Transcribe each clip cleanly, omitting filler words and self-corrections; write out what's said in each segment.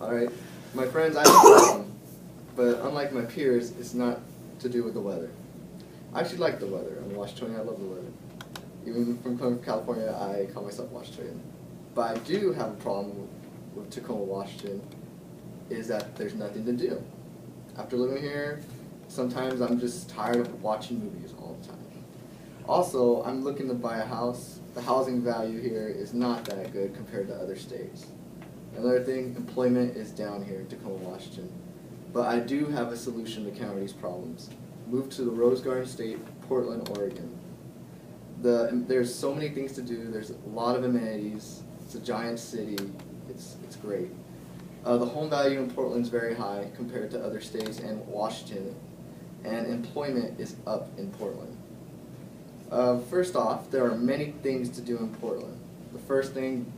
Alright, my friends, I have a problem, but unlike my peers, it's not to do with the weather. I actually like the weather. I'm Washingtonian, I love the weather. Even from coming from California, I call myself Washingtonian. But I do have a problem with Tacoma, Washington, is that there's nothing to do. After living here, sometimes I'm just tired of watching movies all the time. Also, I'm looking to buy a house. The housing value here is not that good compared to other states. Another thing, employment is down here in Tacoma, Washington. But I do have a solution to counter these problems. Move to the Rose Garden State, Portland, Oregon. There's so many things to do. There's a lot of amenities. It's a giant city. It's great. The home value in Portland is very high compared to other states and Washington, and employment is up in Portland. First off, there are many things to do in Portland. The first thing,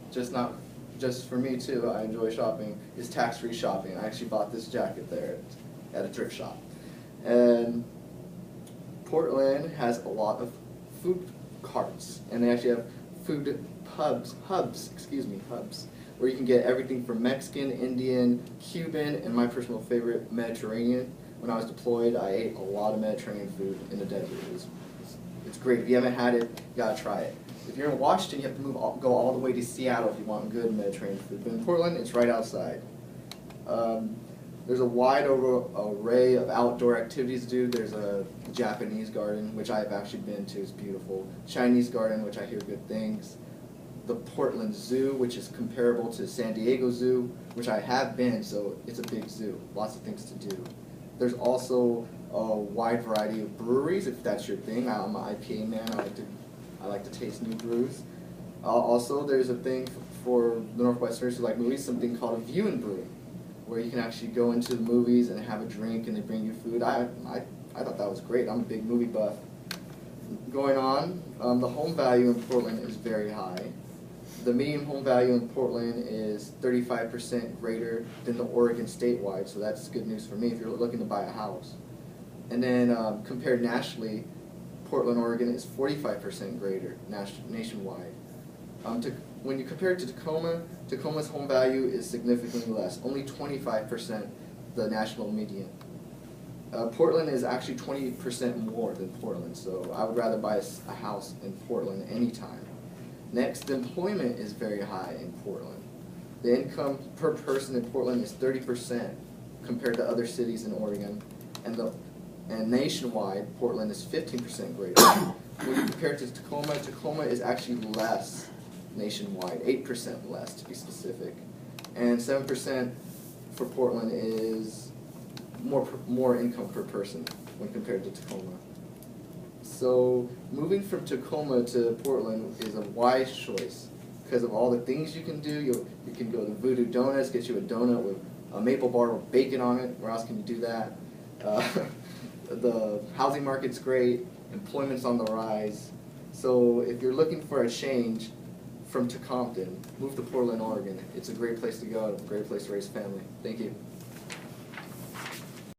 just for me too, I enjoy shopping, is tax-free shopping. I actually bought this jacket there at a thrift shop. And Portland has a lot of food carts, and they actually have food hubs, where you can get everything from Mexican, Indian, Cuban, and my personal favorite, Mediterranean. When I was deployed, I ate a lot of Mediterranean food in the desert. It's great. If you haven't had it, you gotta try it. If you're in Washington, you have to go all the way to Seattle if you want good Mediterranean food. But in Portland, it's right outside. There's a wide array of outdoor activities to do. There's a Japanese garden, which I've actually been to. It's beautiful. Chinese garden, which I hear good things. The Portland Zoo, which is comparable to San Diego Zoo, which I have been, so it's a big zoo. Lots of things to do. There's also a wide variety of breweries, if that's your thing. I'm an IPA man. I like to taste new brews. Also, there's a thing for the Northwesterners who like movies, something called a view and brew, where you can actually go into the movies and have a drink and they bring you food. I thought that was great. I'm a big movie buff. Going on, the home value in Portland is very high. The median home value in Portland is 35% greater than the Oregon statewide, so that's good news for me if you're looking to buy a house. And then compared nationally, Portland, Oregon is 45% greater nationwide. When you compare it to Tacoma, Tacoma's home value is significantly less, only 25% the national median. Portland is actually 20% more than Portland, so I would rather buy a house in Portland anytime. Next, the employment is very high in Portland. The income per person in Portland is 30% compared to other cities in Oregon, and nationwide, Portland is 15% greater. When you compare it to Tacoma, Tacoma is actually less nationwide, 8% less to be specific, and 7% for Portland is more income per person when compared to Tacoma. So moving from Tacoma to Portland is a wise choice because of all the things you can do. You can go to Voodoo Donuts, get you a donut with a maple bar with bacon on it. Where else can you do that? The housing market's great. Employment's on the rise. So if you're looking for a change from Tacoma, move to Portland, Oregon. It's a great place to go, a great place to raise a family. Thank you.